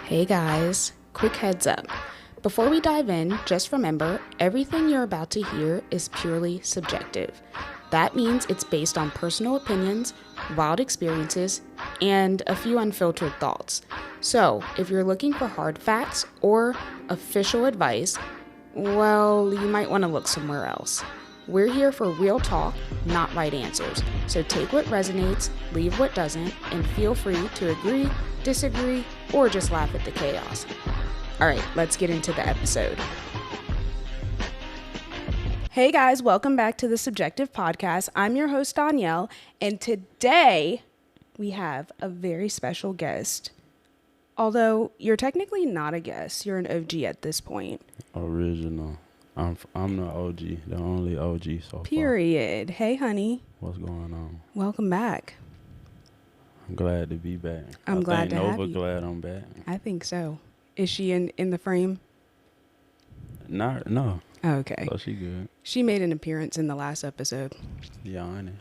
Hey guys, quick heads up. Before we dive in, just remember, everything you're about to hear is purely subjective. That means it's based on personal opinions, wild experiences, and a few unfiltered thoughts. So, if you're looking for hard facts or official advice, well, you might want to look somewhere else. We're here for real talk, not right answers. So take what resonates, leave what doesn't, and feel free to agree, disagree, or just laugh at the chaos. All right, let's get into the episode. Hey guys, welcome back to the Subjective Podcast. I'm your host, Danielle, and today we have a very special guest. Although you're technically not a guest, you're an OG at this point. Original. I'm the OG, the only OG so far. Period. Hey, honey. What's going on? Welcome back. I'm glad to be back. I'm glad to have you. Glad I'm back. I think so. Is she in the frame? No. Oh, okay. So she good. She made an appearance in the last episode. Yeah, I know.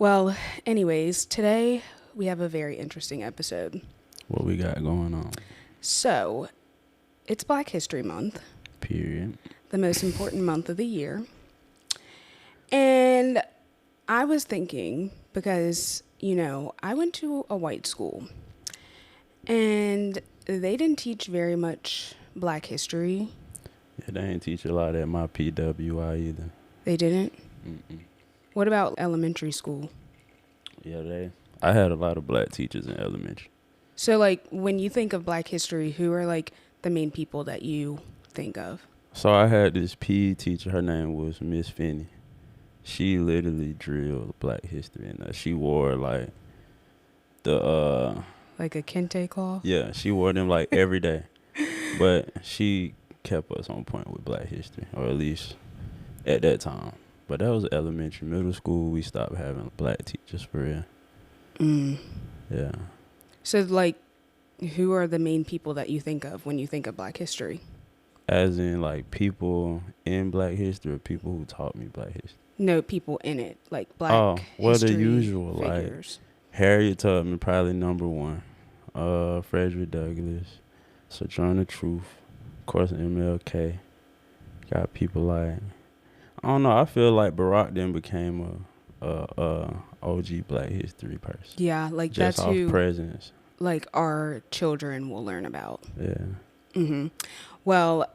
Well, anyways, today we have a very interesting episode. What we got going on? So, it's Black History Month. Period. The most important month of the year. And I was thinking, because, I went to a white school and they didn't teach very much Black history. Yeah, they ain't teach a lot at my PWI either. They didn't? Mm-mm. What about elementary school? Yeah, I had a lot of Black teachers in elementary. So, when you think of Black history, who are, the main people that you think of? So I had this PE teacher. Her name was Miss Finney. She literally drilled Black history in us. She wore, like a kente cloth? Yeah, she wore them, every day. But she kept us on point with Black history, or at least at that time. But that was elementary. Middle school, we stopped having Black teachers for real. Yeah. So, who are the main people that you think of when you think of Black history? As in, people in Black history or people who taught me Black history? No, people in it. Black history the usual. figures. Harriet Tubman, probably number one. Frederick Douglass. Sojourner Truth. Of course, MLK. Got people I don't know. I feel like Barack then became a OG Black history person. Yeah, just that's off who presence. Our children will learn about. Yeah. Mm-hmm. Well,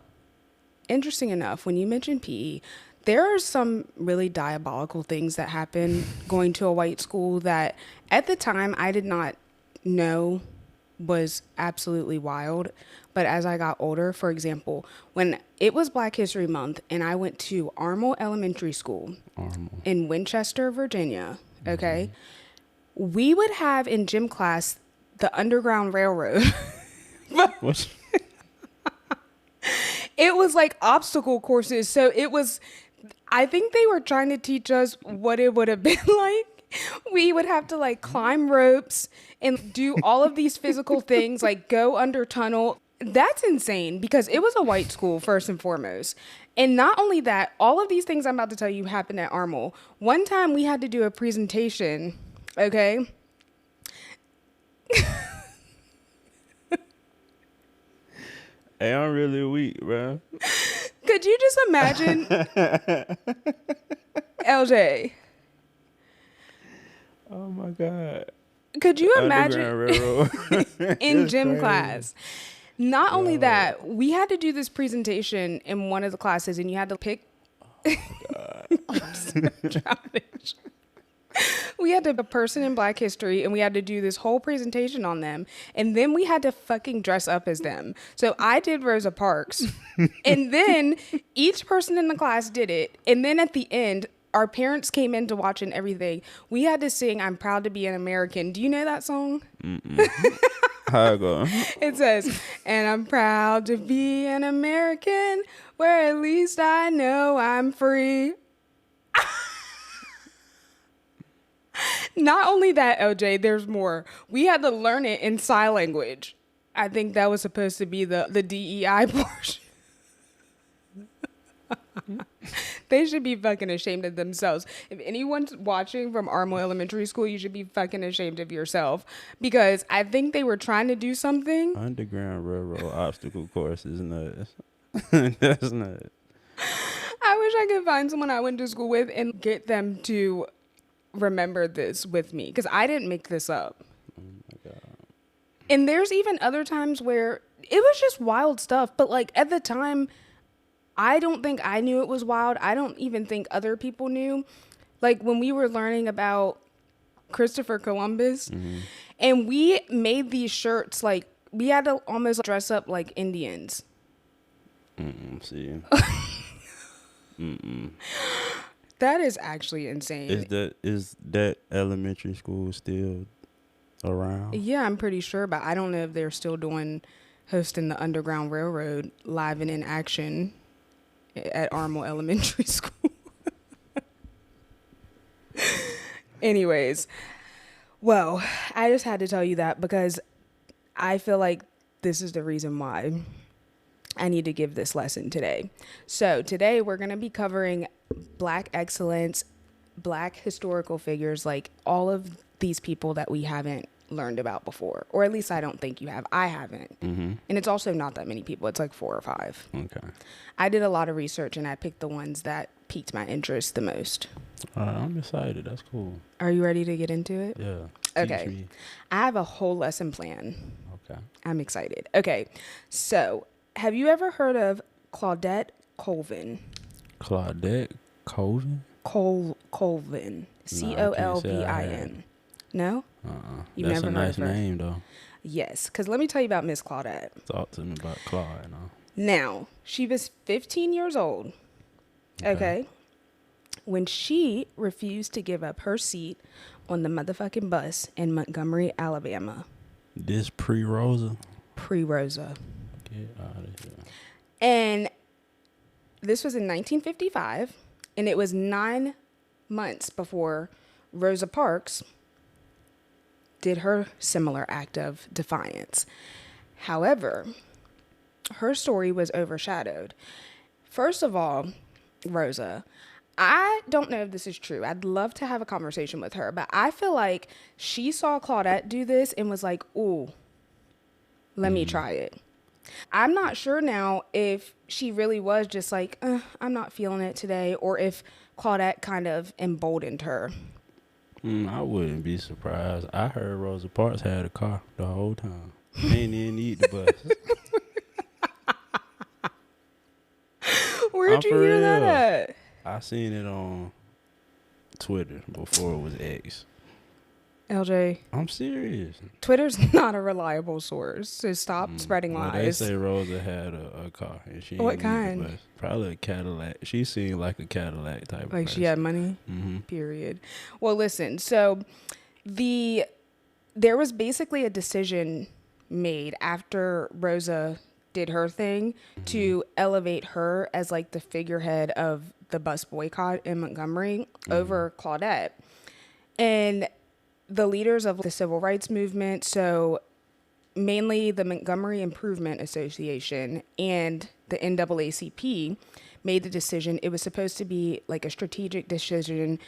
interesting enough, when you mentioned PE, there are some really diabolical things that happen going to a white school that at the time I did not know was absolutely wild. But as I got older, for example, when it was Black History Month and I went to Armel Elementary School in Winchester, Virginia, okay, we would have in gym class the Underground Railroad. What? It was obstacle courses. So I think they were trying to teach us what it would have been like. We would have to climb ropes and do all of these physical things, go under tunnel. That's insane because it was a white school first and foremost. And not only that, all of these things I'm about to tell you happened at Armel. One time we had to do a presentation, okay? Hey, I'm really weak, bro. Could you just imagine, LJ? Oh my God. Could you imagine Railroad. in gym class? Not only that, we had to do this presentation in one of the classes, and you had to pick. Oh God. So childish. We had a person in Black history, and we had to do this whole presentation on them, and then we had to fucking dress up as them. So I did Rosa Parks, and then each person in the class did it, and then at the end, our parents came in to watch and everything. We had to sing "I'm Proud to Be an American." Do you know that song? How it go? It says, "And I'm proud to be an American, where at least I know I'm free." Not only that, LJ, there's more. We had to learn it in sign language. I think that was supposed to be the DEI portion. They should be fucking ashamed of themselves. If anyone's watching from Armo Elementary School, you should be fucking ashamed of yourself, because I think they were trying to do something. Underground Railroad obstacle course is nuts. That's nuts. I wish I could find someone I went to school with and get them to remember this with me, because I didn't make this up. Oh my God. And there's even other times where it was just wild stuff. But like at the time, I don't think I knew it was wild. I don't even think other people knew. Like when we were learning about Christopher Columbus, and we made these shirts, like we had to almost dress up like Indians. See. That is actually insane. Is that elementary school still around? Yeah, I'm pretty sure, but I don't know if they're still hosting the Underground Railroad live and in action at Armo Elementary School. Anyways, well, I just had to tell you that because I feel like this is the reason why I need to give this lesson today. So today we're going to be covering Black excellence, Black historical figures, like all of these people that we haven't learned about before, or at least I don't think you have. I haven't. And it's also not that many people. It's like 4 or 5. Okay. I did a lot of research and I picked the ones that piqued my interest the most. I'm excited. That's cool. Are you ready to get into it? Yeah. Okay. Teach me. I have a whole lesson plan. Okay. I'm excited. Okay. So, have you ever heard of Claudette Colvin? Claudette Colvin? Colvin. Colvin. No? You've That's never a heard nice of her? name, though. Yes, because let me tell you about Miss Claudette. Talk to me about Claude. Now, she was 15 years old, okay, when she refused to give up her seat on the motherfucking bus in Montgomery, Alabama. This pre-Rosa? Pre-Rosa. Get out of here. And this was in 1955, and it was 9 months before Rosa Parks did her similar act of defiance. However, her story was overshadowed. First of all, Rosa, I don't know if this is true. I'd love to have a conversation with her, but I feel like she saw Claudette do this and was like, ooh, let me try it. I'm not sure now if she really was just like, I'm not feeling it today, or if Claudette kind of emboldened her. I wouldn't be surprised. I heard Rosa Parks had a car the whole time. Ain't even need the bus. Where'd you hear that real. at? I seen it on Twitter before it was X. LJ, I'm serious. Twitter's not a reliable source, so stop spreading Well, lies. they say Rosa had a car and she What ain't need the kind? bus. Probably a Cadillac. She seemed like a Cadillac type of Like person. she had money? Period. Well, listen, so there was basically a decision made after Rosa did her thing to elevate her as like the figurehead of the bus boycott in Montgomery over Claudette. And the leaders of the civil rights movement, so mainly the Montgomery Improvement Association and the NAACP, made the decision. It was supposed to be like a strategic decision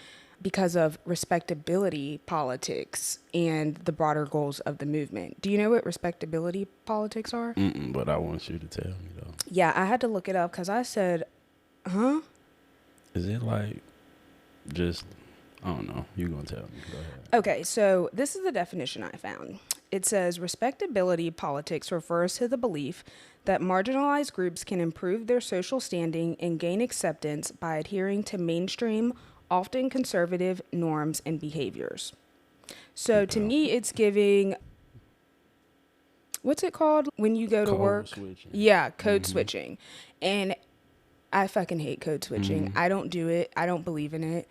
because of respectability politics and the broader goals of the movement. Do you know what respectability politics are? But I want you to tell me, though. Yeah, I had to look it up because I said, huh? Is it like just... I don't know. You're going to tell me. Go ahead. Okay, so this is the definition I found. It says respectability politics refers to the belief that marginalized groups can improve their social standing and gain acceptance by adhering to mainstream, often conservative norms and behaviors. So to me, it's giving, what's it called when you go to work? Switching. Yeah, code switching. And I fucking hate code switching. I don't do it. I don't believe in it.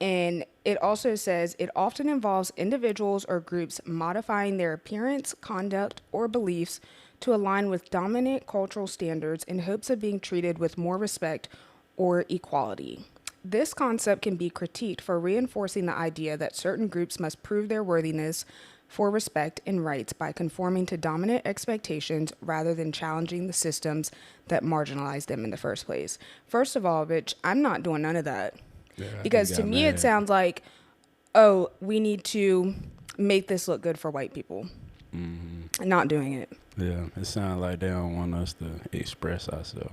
And it also says it often involves individuals or groups modifying their appearance, conduct, or beliefs to align with dominant cultural standards in hopes of being treated with more respect or equality. This concept can be critiqued for reinforcing the idea that certain groups must prove their worthiness, for respect and rights by conforming to dominant expectations rather than challenging the systems that marginalized them in the first place. First of all, bitch, I'm not doing none of that. Yeah, because to me, it sounds like, oh, we need to make this look good for white people. Not doing it. Yeah, it sounds like they don't want us to express ourselves.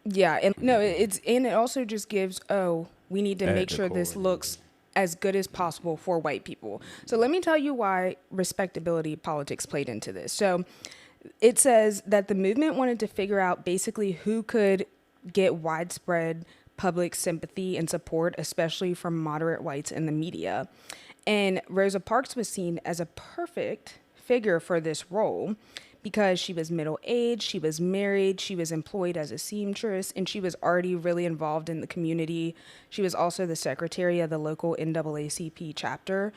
Yeah, and no, it also just gives, oh, we need to make sure this looks as good as possible for white people. So let me tell you why respectability politics played into this. So it says that the movement wanted to figure out basically who could get widespread public sympathy and support, especially from moderate whites in the media. And Rosa Parks was seen as a perfect figure for this role because she was middle-aged, she was married, she was employed as a seamstress, and she was already really involved in the community. She was also the secretary of the local NAACP chapter.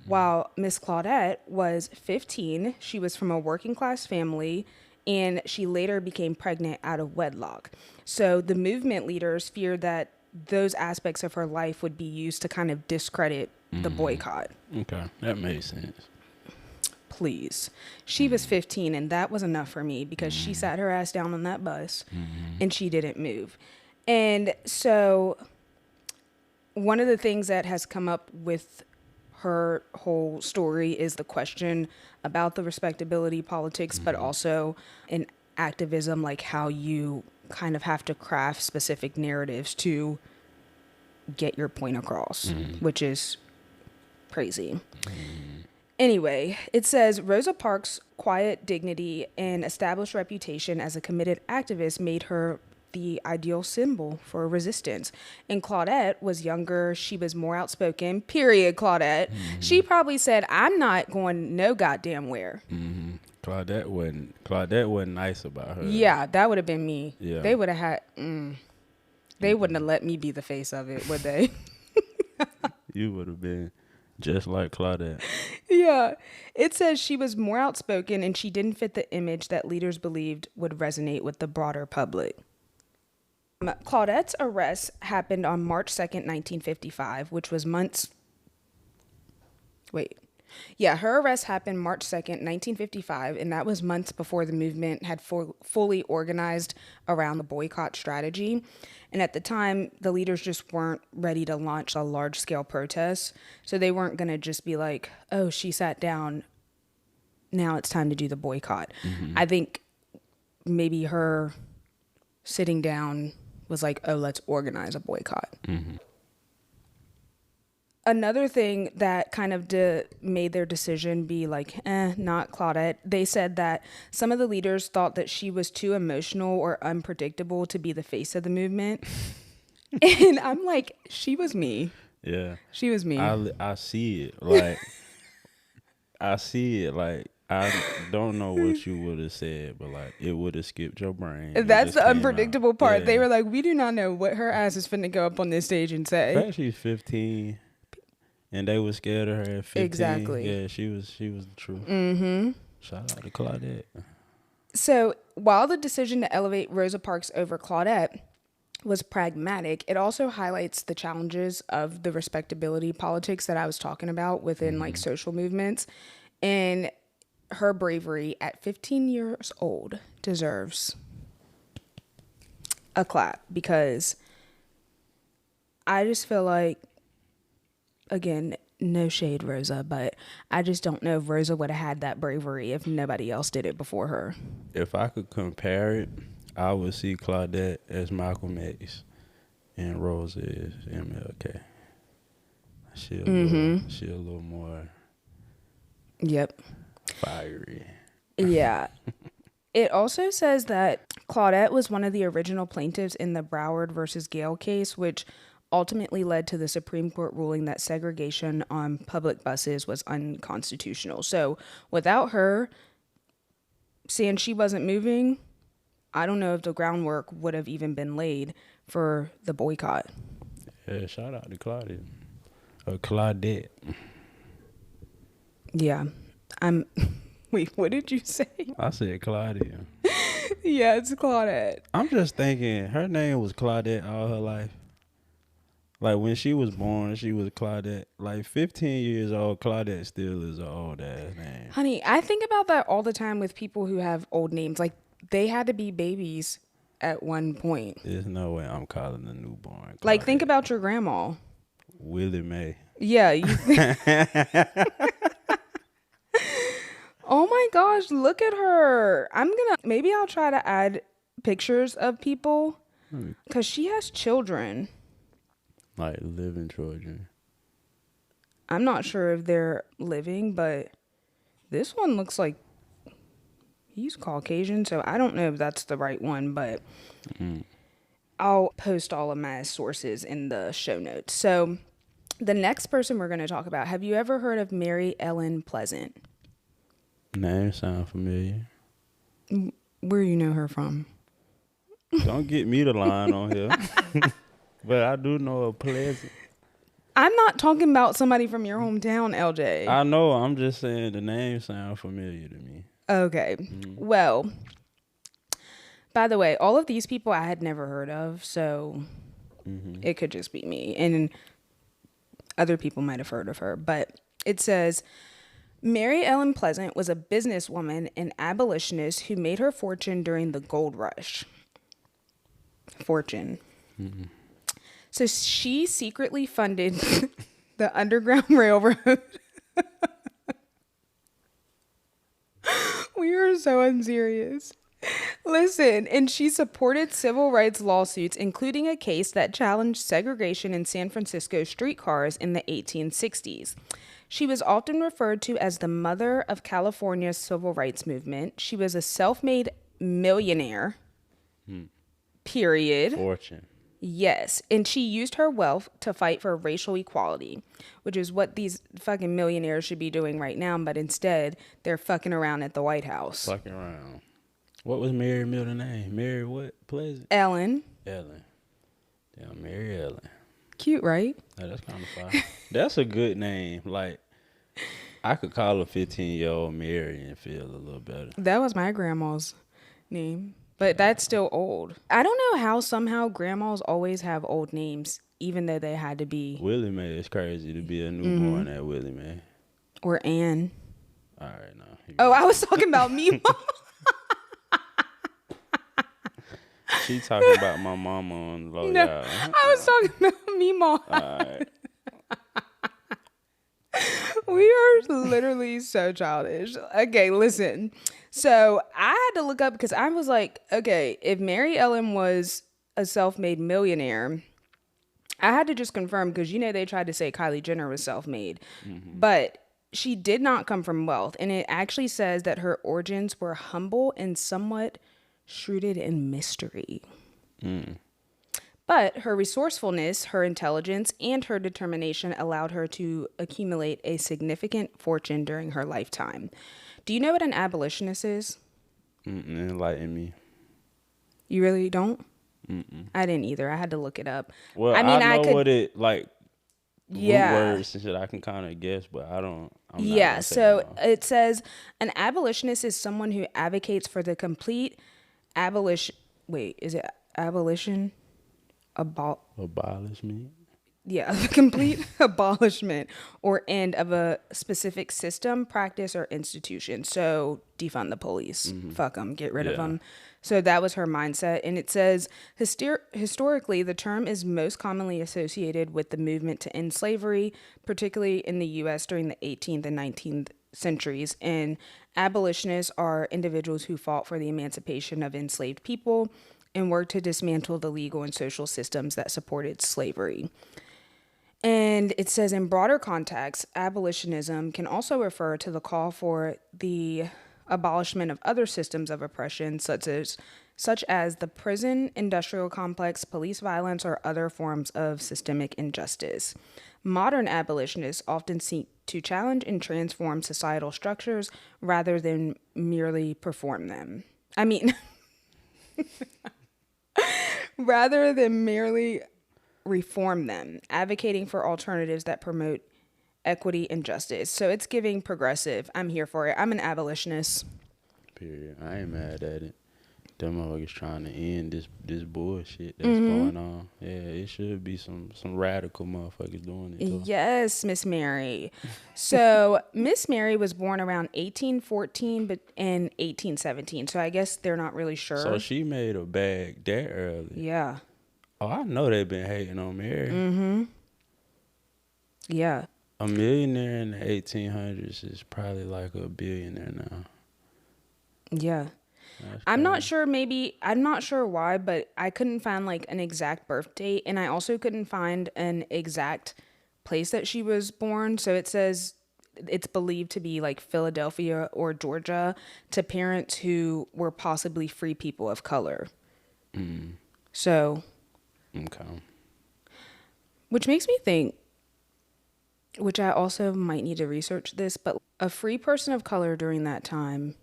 While Miss Claudette was 15, she was from a working-class family, and she later became pregnant out of wedlock. So the movement leaders feared that those aspects of her life would be used to kind of discredit the boycott. Okay, that makes sense. Please. She was 15, and that was enough for me because she sat her ass down on that bus and she didn't move. And so one of the things that has come up with her whole story is the question about the respectability politics, but also in activism, like how you kind of have to craft specific narratives to get your point across, which is crazy. Anyway, it says Rosa Parks' quiet dignity and established reputation as a committed activist made her the ideal symbol for resistance. And Claudette was younger. She was more outspoken. Period, Claudette. She probably said, I'm not going no goddamn where. Claudette wasn't nice about her. Yeah, that would have been me. Yeah. They would have had, they wouldn't have let me be the face of it, would they? You would have been just like Claudette. Yeah. It says she was more outspoken and she didn't fit the image that leaders believed would resonate with the broader public. Claudette's arrest happened on March 2nd, 1955, which was her arrest happened March 2nd, 1955, and that was months before the movement had fully organized around the boycott strategy. And at the time, the leaders just weren't ready to launch a large-scale protest, so they weren't going to just be like, oh, she sat down, now it's time to do the boycott. I think maybe her sitting down was like, oh, let's organize a boycott. Another thing that kind of made their decision be like, not Claudette. They said that some of the leaders thought that she was too emotional or unpredictable to be the face of the movement. And I'm like, she was me. Yeah. She was me. I see it. Like, I see it. Like, I don't know what you would have said, but like, it would have skipped your brain. That's the unpredictable part. Yeah. They were like, we do not know what her ass is finna go up on this stage and say. In fact, she's 15. And they were scared of her at 15. Exactly. Yeah, she was the truth. Shout out to Claudette. So while the decision to elevate Rosa Parks over Claudette was pragmatic, it also highlights the challenges of the respectability politics that I was talking about within like social movements. And her bravery at 15 years old deserves a clap, because I just feel like, again, no shade, Rosa, but I just don't know if Rosa would have had that bravery if nobody else did it before her. If I could compare it, I would see Claudette as Malcolm X and Rosa is MLK. She a little more fiery. Yeah. It also says that Claudette was one of the original plaintiffs in the Broward versus Gale case, which ultimately led to the Supreme Court ruling that segregation on public buses was unconstitutional. So without her saying she wasn't moving, I don't know if the groundwork would have even been laid for the boycott. Yeah, shout out to Claudette. Claudette. Yeah. Wait, what did you say? I said Claudette. Yeah, it's Claudette. I'm just thinking her name was Claudette all her life. Like, when she was born, she was Claudette. Like, 15 years old, Claudette still is an old-ass name. Honey, I think about that all the time with people who have old names. Like, they had to be babies at one point. There's no way I'm calling the newborn Claudette. Like, think about your grandma. Willie Mae. Yeah. Oh my gosh, look at her. Maybe I'll try to add pictures of people because she has children. Like, living children. I'm not sure if they're living, but this one looks like he's Caucasian, so I don't know if that's the right one, but I'll post all of my sources in the show notes. So the next person we're going to talk about, have you ever heard of Mary Ellen Pleasant? Name sound familiar. Where you know her from? Don't get me the line on here. But I do know a Pleasant. I'm not talking about somebody from your hometown, LJ. I know. I'm just saying the name sound familiar to me. Okay. Well, by the way, all of these people I had never heard of, so it could just be me. And other people might have heard of her. But it says, Mary Ellen Pleasant was a businesswoman and abolitionist who made her fortune during the gold rush. Fortune. So she secretly funded the Underground Railroad. We are so unserious. Listen, and she supported civil rights lawsuits, including a case that challenged segregation in San Francisco streetcars in the 1860s. She was often referred to as the mother of California's civil rights movement. She was a self-made millionaire. Period. Fortune. Yes, and she used her wealth to fight for racial equality, which is what these fucking millionaires should be doing right now, but instead, they're fucking around at the White House. Fucking around. What was Mary middle name? Mary what? Pleasant? Ellen. Ellen. Damn, Mary Ellen. Cute, right? Yeah, that's kind of fire. That's a good name. Like, I could call a 15-year-old Mary and feel a little better. That was my grandma's name. But that's still old. I don't know how somehow grandmas always have old names, even though they had to be. Willie Mae is crazy to be a newborn at Willie Mae. Or Ann. All right, now. Oh, I was talking about me. She talking about my mama on low. No, I was talking about me, Mom. All right. We are literally so childish. Okay, listen. So I had to look up because I was like, okay, if Mary Ellen was a self-made millionaire, I had to just confirm because, they tried to say Kylie Jenner was self-made. But she did not come from wealth. And it actually says that her origins were humble and somewhat shrouded in mystery. But her resourcefulness, her intelligence, and her determination allowed her to accumulate a significant fortune during her lifetime. Do you know what an abolitionist is? Enlighten me. You really don't? I didn't either. I had to look it up. Well, I know what it, like, root words and shit. I can kind of guess, but I don't. So it says an abolitionist is someone who advocates for the complete abolition. Wait, is it abolition? Abolishment. Yeah, the complete abolishment or end of a specific system, practice, or institution. So defund the police. Fuck them. Get rid of them. So that was her mindset. And it says, historically, the term is most commonly associated with the movement to end slavery, particularly in the U.S. during the 18th and 19th centuries. And abolitionists are individuals who fought for the emancipation of enslaved people and worked to dismantle the legal and social systems that supported slavery. And it says in broader context, abolitionism can also refer to the call for the abolishment of other systems of oppression, such as the prison, industrial complex, police violence, or other forms of systemic injustice. Modern abolitionists often seek to challenge and transform societal structures rather than merely perform them. Rather than merely reform them, advocating for alternatives that promote equity and justice. So it's giving progressive. I'm here for it. I'm an abolitionist. Period. I ain't mad at it. them motherfuckers trying to end this bullshit that's going on. Yeah, it should be some radical motherfuckers doing it though. Yes, Miss Mary. So Miss Mary was born around 1814, but in 1817. So I guess they're not really sure. So she made a bag that early. Yeah. Oh, I know they've been hating on Mary. Yeah. A millionaire in the 1800s is probably like a billionaire now. Yeah. That's I'm not crazy. sure, maybe, I'm not sure why, but I couldn't find like an exact birth date, and I also couldn't find an exact place that she was born. So it says it's believed to be like Philadelphia or Georgia, to parents who were possibly free people of color. So, Okay. which makes me think, which I also might need to research this, but a free person of color during that time,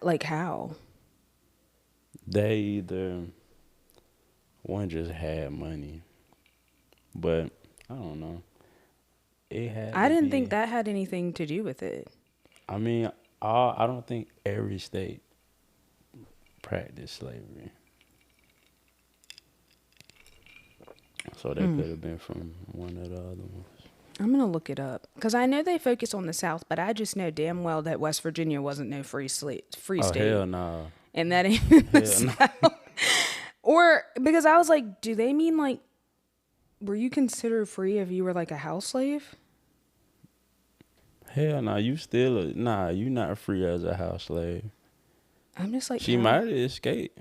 like how? They either one just had money, but I don't know. It had. I to didn't be, think that had anything to do with it. I mean, I don't think every state practiced slavery, so that could have been from one of the other ones. I'm gonna look it up because I know they focus on the South, but I just know damn well that West Virginia wasn't no free Oh state, hell no! and that ain't in the Hell no! South. Or because I was like, do they mean like, were you considered free if you were like a house slave? Hell no! You still you not free as a house slave. I'm just like, She how? might have escaped.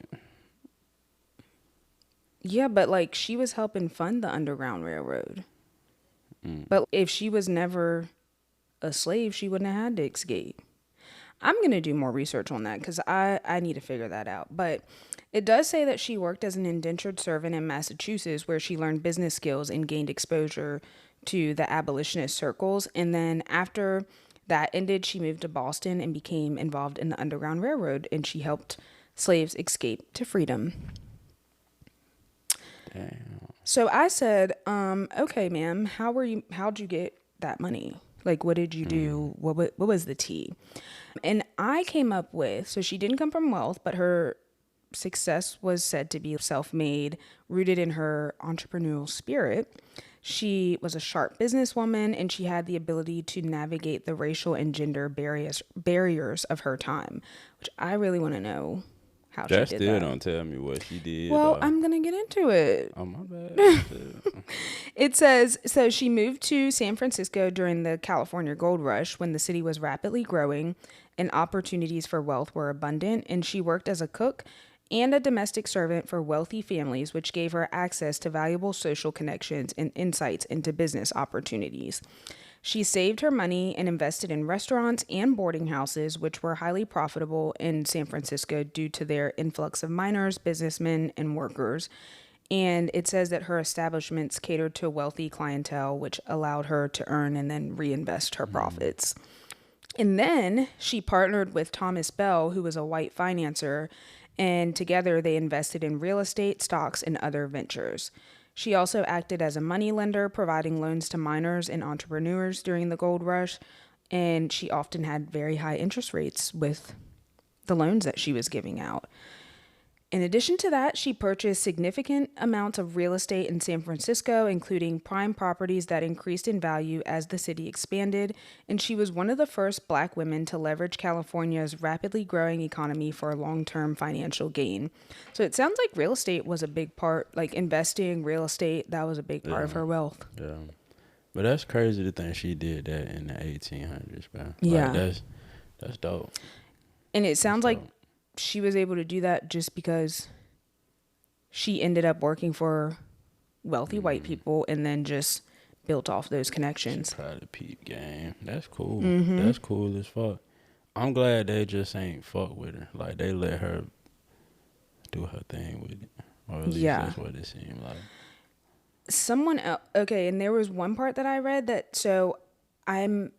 Yeah, but like she was helping fund the Underground Railroad. But if she was never a slave, she wouldn't have had to escape. I'm going to do more research on that because I need to figure that out. But it does say that she worked as an indentured servant in Massachusetts, where she learned business skills and gained exposure to the abolitionist circles. And then after that ended, she moved to Boston and became involved in the Underground Railroad, and she helped slaves escape to freedom. Damn. So I said, okay, ma'am, how'd you get that money? Like, what did you do? What was the tea? And I came up with, so she didn't come from wealth, but her success was said to be self-made, rooted in her entrepreneurial spirit. She was a sharp businesswoman, and she had the ability to navigate the racial and gender barriers of her time, which I really want to know how That she did still that. don't tell me what she did. Well, I'm going to get into it. Oh my bad. It says, so she moved to San Francisco during the California Gold Rush when the city was rapidly growing and opportunities for wealth were abundant, and she worked as a cook and a domestic servant for wealthy families, which gave her access to valuable social connections and insights into business opportunities. She saved her money and invested in restaurants and boarding houses, which were highly profitable in San Francisco due to their influx of miners, businessmen, and workers. And it says that her establishments catered to a wealthy clientele, which allowed her to earn and then reinvest her profits. And then she partnered with Thomas Bell, who was a white financier, and together they invested in real estate, stocks, and other ventures. She also acted as a money lender, providing loans to miners and entrepreneurs during the gold rush, and she often had very high interest rates with the loans that she was giving out. In addition to that, she purchased significant amounts of real estate in San Francisco, including prime properties that increased in value as the city expanded, and she was one of the first Black women to leverage California's rapidly growing economy for long-term financial gain. So it sounds like real estate was a big part, like investing, real estate, that was a big part of her wealth. Yeah. But that's crazy to think she did that in the 1800s, man. Yeah. Like, that's dope. And it sounds like she was able to do that just because she ended up working for wealthy white people and then just built off those connections. Probably peep game. That's cool. That's cool as fuck. I'm glad they just ain't fuck with her. Like, they let her do her thing with it. Or at least that's what it seemed like. Someone else, okay, and there was one part that I read that, so I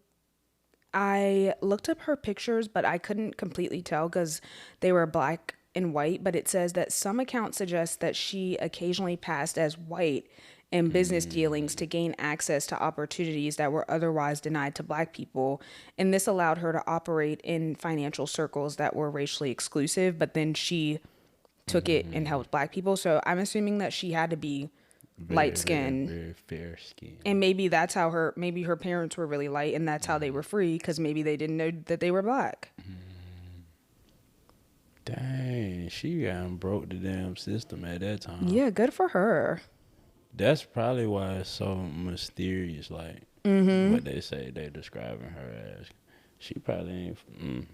looked up her pictures, but I couldn't completely tell because they were black and white. But it says that some accounts suggest that she occasionally passed as white and business dealings to gain access to opportunities that were otherwise denied to Black people. And this allowed her to operate in financial circles that were racially exclusive, but then she took it and helped Black people. So I'm assuming that she had to be light skinned, very fair skin. and maybe that's how maybe her parents were really light, and that's how they were free, because maybe they didn't know that they were Black. Dang, she got broke the damn system at that time. Yeah, good for her. That's probably why it's so mysterious, like what they say they describing her as. She probably ain't.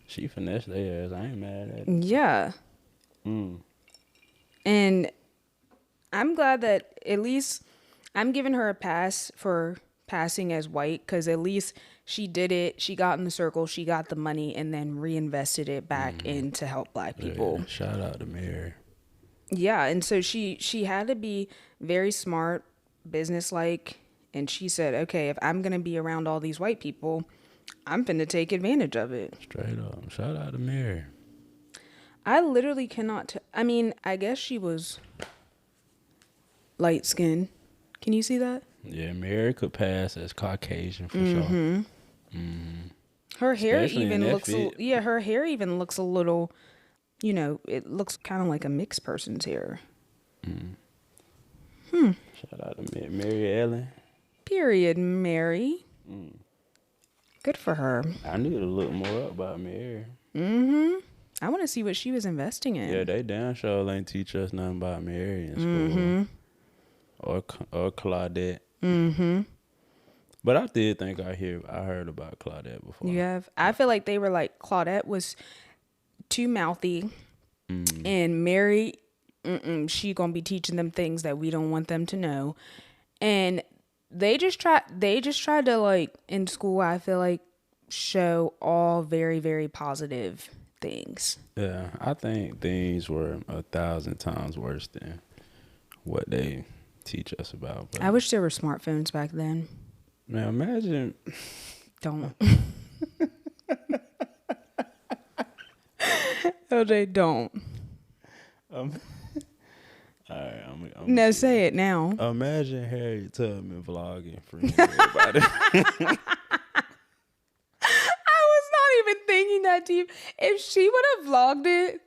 She finessed their ass. I ain't mad at it. Yeah. And I'm glad that at least I'm giving her a pass for passing as white, because at least she did it. She got in the circle, she got the money, and then reinvested it back in to help Black people. Yeah, shout out to Mary. Yeah, and so she had to be very smart, businesslike, and she said, okay, if I'm gonna be around all these white people, I'm finna take advantage of it. Straight up, shout out to Mary. I literally cannot. I mean, I guess she was light skinned. Can you see that? Yeah, Mary could pass as Caucasian for sure. Her hair Especially even in that looks. fit. Her hair even looks a little. You know, it looks kind of like a mixed person's hair. Shout out to Mary Ellen. Period, Mary. Good for her. I need to look more up about Mary. I want to see what she was investing in. Yeah, they damn sure ain't teach us nothing about Mary in school. Or Claudette. But I did think I heard about Claudette before. You have? I feel like they were like, Claudette was too mouthy, and Mary, she gonna be teaching them things that we don't want them to know. And they just tried to, like, in school, I feel like, show all very, very positive things. Yeah, I think things were 1,000 times worse than what they teach us about. But I wish there were smartphones back then. man, imagine. Don't. LJ, don't. All right, I'm No, say it now. Imagine Harriet Tubman vlogging for everybody. I was not even thinking that deep. If she would have vlogged it,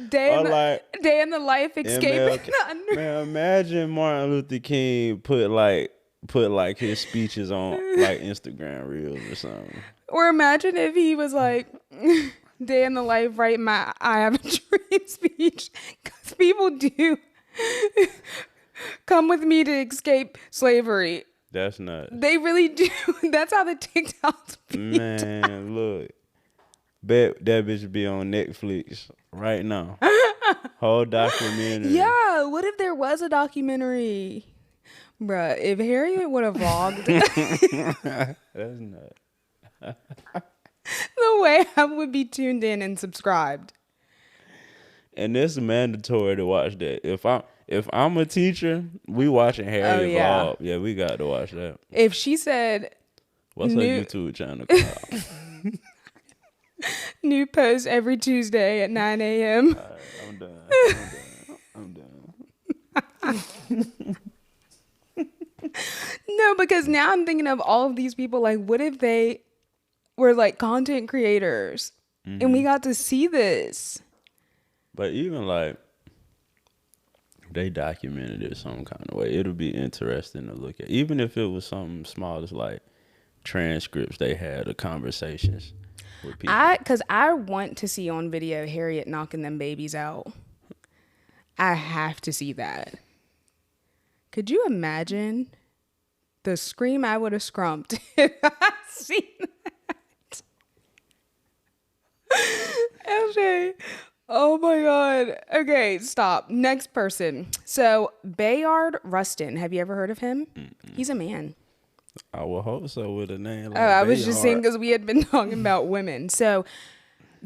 day in the life escaping the under. Man, imagine Martin Luther King put like his speeches on like Instagram Reels or something. Or imagine if he was like, day in the life, write my I have a dream speech. Because people do come with me to escape slavery. That's nuts. They really do. That's how the TikToks be. Man, look. Bet that bitch be on Netflix right now. Whole documentary. Yeah, what if there was a documentary? Bruh, if Harriet would have vlogged That's nuts. the way I would be tuned in and subscribed. And it's mandatory to watch that. If I'm a teacher, we watching Harriet vlog. Yeah, we got to watch that. If she said, what's her YouTube channel called? New post every Tuesday at 9 a.m. All right, I'm done. No, because now I'm thinking of all of these people. Like, what if they were like content creators and we got to see this? But even like they documented it some kind of way, it'll be interesting to look at. Even if it was something small as like transcripts they had of conversations with people. Because I want to see on video Harriet knocking them babies out. I have to see that. Could you imagine the scream I would have scrumped if I seen that? LJ, oh my God. Okay, stop. Next person. So Bayard Rustin. Have you ever heard of him? He's a man. I would hope so with a name like I was just saying Bayard. because we had been talking about women. So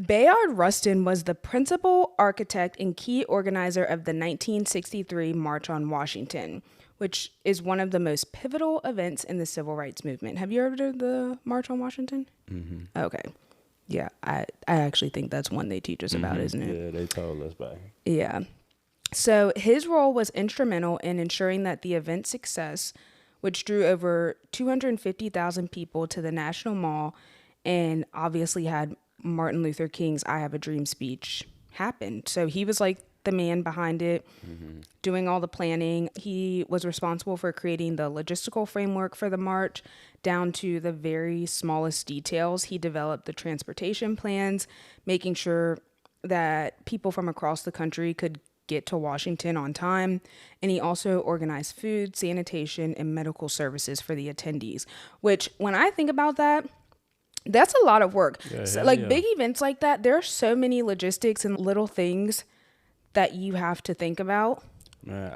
Bayard Rustin was the principal architect and key organizer of the 1963 March on Washington, which is one of the most pivotal events in the civil rights movement. Have you heard of the March on Washington? Mm-hmm. Okay. Yeah, I actually think that's one they teach us about, isn't it? Yeah, they told us about it. Yeah. So his role was instrumental in ensuring that the event's success, which drew over 250,000 people to the National Mall and obviously had Martin Luther King's I Have a Dream speech, happened. So he was like the man behind it, doing all the planning. He was responsible for creating the logistical framework for the march down to the very smallest details. He developed the transportation plans, making sure that people from across the country could get to Washington on time. And he also organized food, sanitation, and medical services for the attendees, which when I think about that, that's a lot of work. So, like big events like that, there are so many logistics and little things that you have to think about. Man,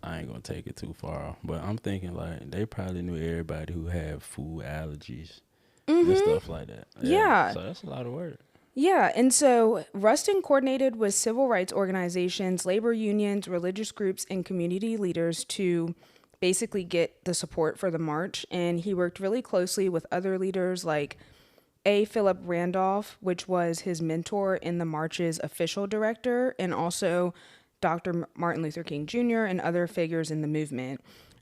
I ain't gonna take it too far, but I'm thinking like they probably knew everybody who had food allergies and stuff like that. Yeah. So that's a lot of work. Yeah, and so Rustin coordinated with civil rights organizations, labor unions, religious groups, and community leaders to basically get the support for the march. And he worked really closely with other leaders like A. Philip Randolph, which was his mentor in the march's official director, and also Dr. Martin Luther King Jr. and other figures in the movement.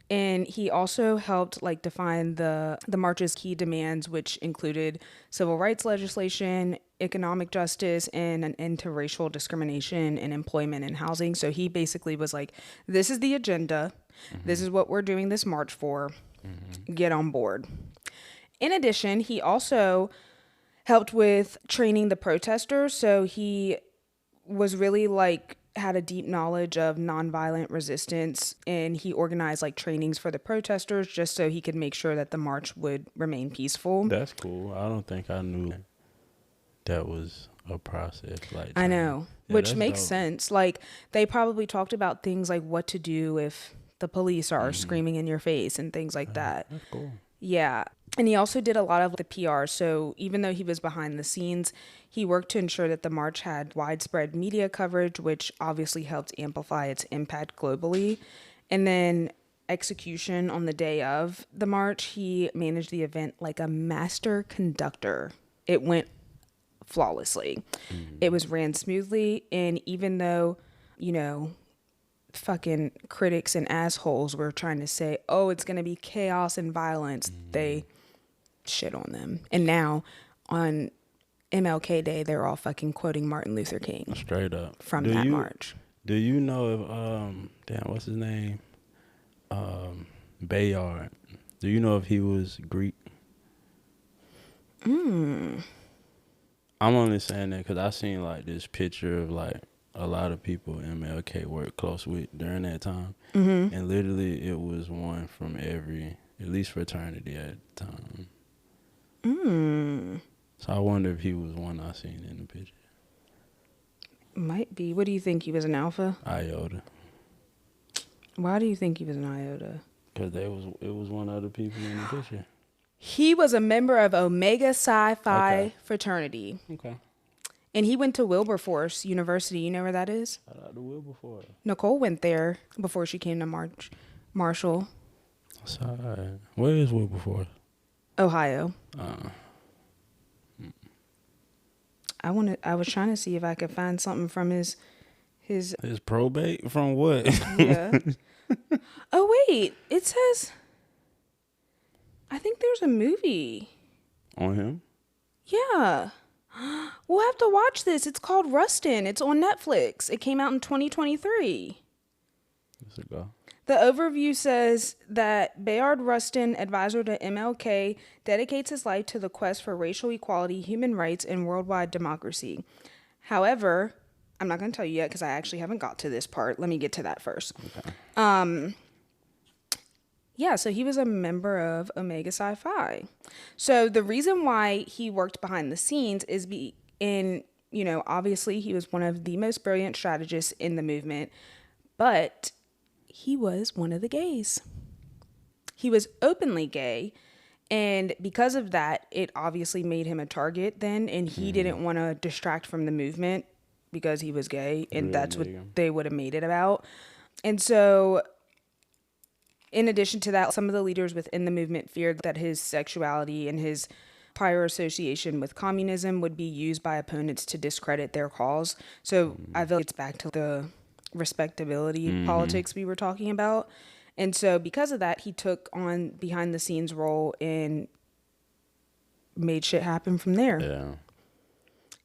And he also helped like define the march's key demands, which included civil rights legislation, economic justice, and an end to racial discrimination in employment and housing. So he basically was like, this is the agenda. This is what we're doing this march for. Get on board. In addition, he also helped with training the protesters. So he was really like had a deep knowledge of nonviolent resistance, and he organized like trainings for the protesters just so he could make sure that the march would remain peaceful. That's cool. I don't think I knew that was a process. Like I know, which makes sense. Like they probably talked about things like what to do if the police are screaming in your face and things like that. That's cool. Yeah. And he also did a lot of the PR. So even though he was behind the scenes, he worked to ensure that the march had widespread media coverage, which obviously helped amplify its impact globally. And then execution on the day of the march, he managed the event like a master conductor. It went flawlessly. It was ran smoothly. And even though, you know, fucking critics and assholes were trying to say, oh, it's going to be chaos and violence, they shit on them. And now on MLK Day, they're all fucking quoting Martin Luther King. Straight up. From that march. Do you know if, what's his name? Bayard. Do you know if he was Greek? I'm only saying that because I seen like this picture of like a lot of people MLK worked close with during that time. And literally it was one from every, at least fraternity at the time. So I wonder if he was one I seen in the picture. Might be. What do you think? He was an alpha? Iota. Why do you think he was an iota? Because it was one of the people in the picture. He was a member of Omega Psi Phi fraternity. Okay. And he went to Wilberforce University. You know where that is? Shout out to Wilberforce. Nicole went there before she came to Marshall. Sorry. Where is Wilberforce? Ohio. I was trying to see if I could find something from his probate from what? Yeah. Oh wait, it says I think there's a movie On him? Yeah. We'll have to watch this. It's called Rustin. It's on Netflix. It came out in 2023. Let's go. The overview says that Bayard Rustin, advisor to MLK, dedicates his life to the quest for racial equality, human rights, and worldwide democracy. However, I'm not going to tell you yet because I actually haven't got to this part. Let me get to that first. Okay. Yeah, so he was a member of Omega Psi Phi. So the reason why he worked behind the scenes is obviously he was one of the most brilliant strategists in the movement, but he was one of the gays. He was openly gay, and because of that, it obviously made him a target then, and he didn't want to distract from the movement because he was gay, and that's what they would have made it about. And so, in addition to that, some of the leaders within the movement feared that his sexuality and his prior association with communism would be used by opponents to discredit their cause. So I feel it's back to the respectability politics we were talking about. And so because of that, he took on behind the scenes role and made shit happen from there. Yeah.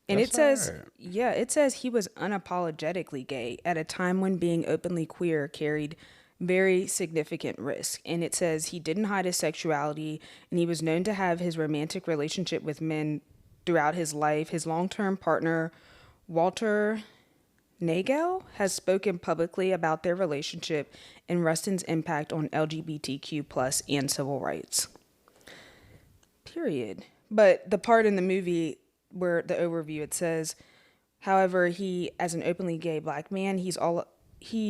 And That's it says, hard. it says he was unapologetically gay at a time when being openly queer carried very significant risk. And it says he didn't hide his sexuality, and he was known to have his romantic relationship with men throughout his life. His long-term partner, Walter Nagel, has spoken publicly about their relationship and Rustin's impact on LGBTQ plus and civil rights. Period. But the part in the movie where the overview, it says, however, he, as an openly gay black man, he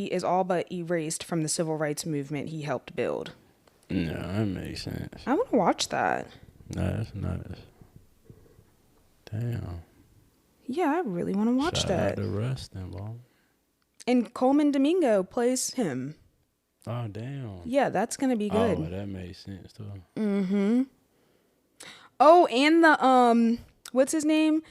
is all but erased from the civil rights movement he helped build. No, that makes sense. I want to watch that. That's nice. Damn. Yeah, I really want to watch Shout that. out to Rustin, bro. And Coleman Domingo plays him. Oh, damn. Yeah, that's going to be good. Oh, that makes sense, too. Mm-hmm. Oh, and the, what's his name?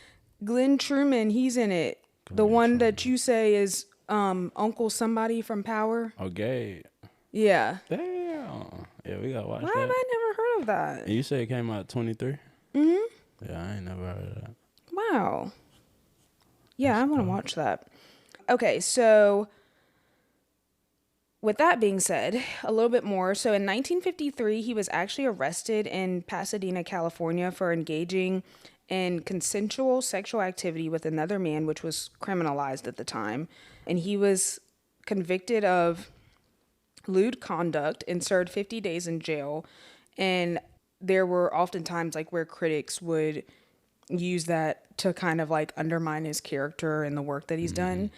Glenn Truman, he's in it. The one that you say is Uncle somebody from Power. Okay. Yeah. Damn. Yeah, we got to watch Why that. have I never heard of that? And you say it came out 23? Mm-hmm. Yeah, I ain't never heard of that. Wow. Yeah, I want to watch that. Okay, so with that being said, a little bit more. So in 1953, he was actually arrested in Pasadena, California for engaging in consensual sexual activity with another man, which was criminalized at the time. And he was convicted of lewd conduct and served 50 days in jail. And there were oftentimes like where critics would use that to kind of like undermine his character and the work that he's done.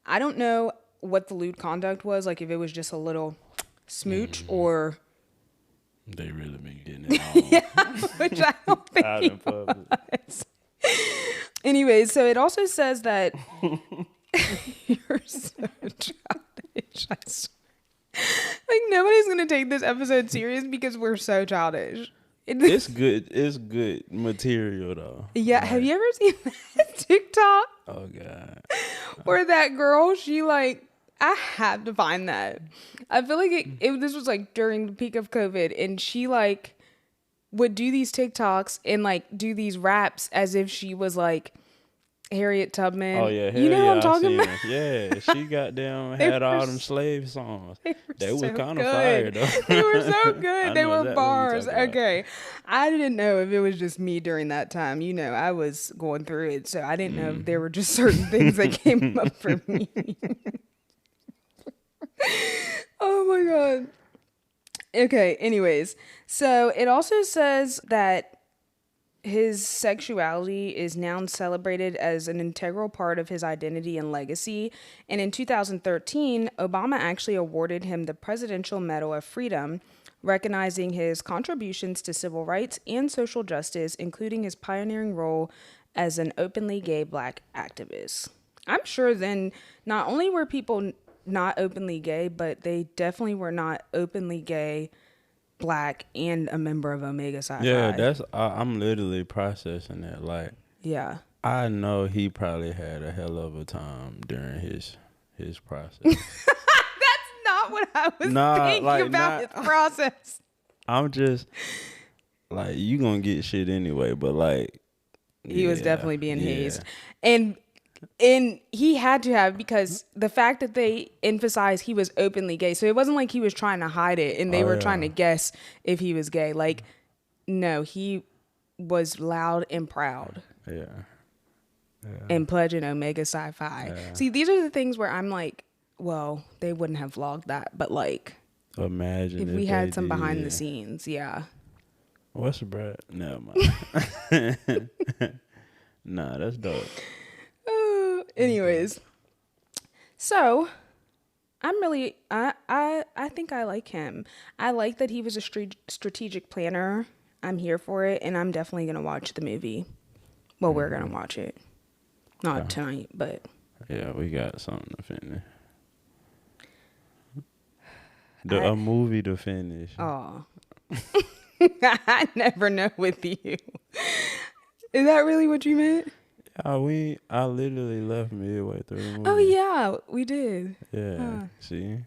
I don't know what the lewd conduct was, like if it was just a little smooch or... They really been getting it on. Yeah, which I don't think Out he in public. was. Anyways, so it also says that... You're so childish, I swear. Like, nobody's going to take this episode serious because we're so childish. It's good. It's good material, though. Yeah, Like, have you ever seen that TikTok? Oh, God. Where that girl, she like, I have to find that. I feel like this was like during the peak of COVID, and she like would do these TikToks and like do these raps as if she was like Harriet Tubman. Oh, yeah. You know what I'm talking about? Yeah, she goddamn had all them slave songs. They was so kind of good. fire, though. They were so good. They know were exactly what bars. you're talking about. Okay. I didn't know if it was just me during that time. You know, I was going through it, so I didn't know if there were just certain things that came up for me. Oh my God. Okay, anyways. So it also says that his sexuality is now celebrated as an integral part of his identity and legacy. And in 2013, Obama actually awarded him the Presidential Medal of Freedom, recognizing his contributions to civil rights and social justice, including his pioneering role as an openly gay black activist. I'm sure then not only were people not openly gay, but they definitely were not openly gay, black, and a member of Omega Psi Phi. Yeah, I'm literally processing that. Like, Yeah. I know he probably had a hell of a time during his process. That's not what I was thinking about his process. I'm just like, you gonna get shit anyway, but like, He was definitely being hazed. And he had to have, because the fact that they emphasized he was openly gay, so it wasn't like he was trying to hide it and they were trying to guess if he was gay. Like, no, he was loud and proud. Yeah. And pledging Omega Psi Phi. Yeah. See, these are the things where I'm like, well, they wouldn't have vlogged that, but like, Imagine if we had some behind the scenes, yeah. What's the bread? No, man. Nah, that's dope. Anyways, so I'm really, I think I like him. I like that he was a strategic planner. I'm here for it, and I'm definitely gonna watch the movie. Well, we're gonna watch it, not tonight, but Yeah, we got something to finish. A movie to finish. oh, I never know with you. Is that really what you meant? I literally left midway through the movie. Oh, yeah, we did. Yeah, see?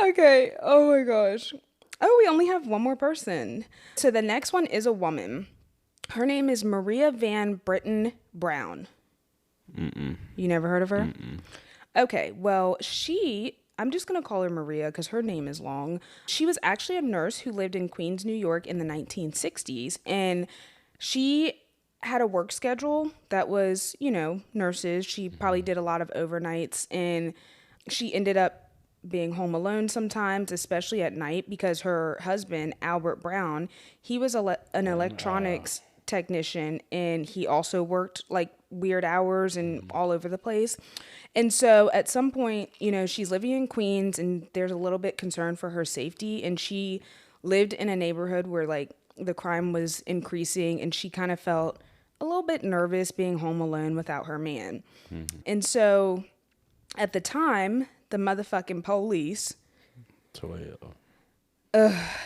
Okay, oh my gosh. Oh, we only have one more person. So the next one is a woman. Her name is Maria Van Britten Brown. Mm-mm. You never heard of her? Mm-mm. Okay, well, I'm just going to call her Maria because her name is long. She was actually a nurse who lived in Queens, New York in the 1960s. And she had a work schedule that was, nurses. She probably did a lot of overnights. And she ended up being home alone sometimes, especially at night, because her husband, Albert Brown, he was an electronics technician, and he also worked like weird hours and all over the place. And so at some point, she's living in Queens, and there's a little bit concern for her safety, and she lived in a neighborhood where like the crime was increasing, and she kind of felt a little bit nervous being home alone without her man. Mm-hmm. And so at the time, the motherfucking police, 12.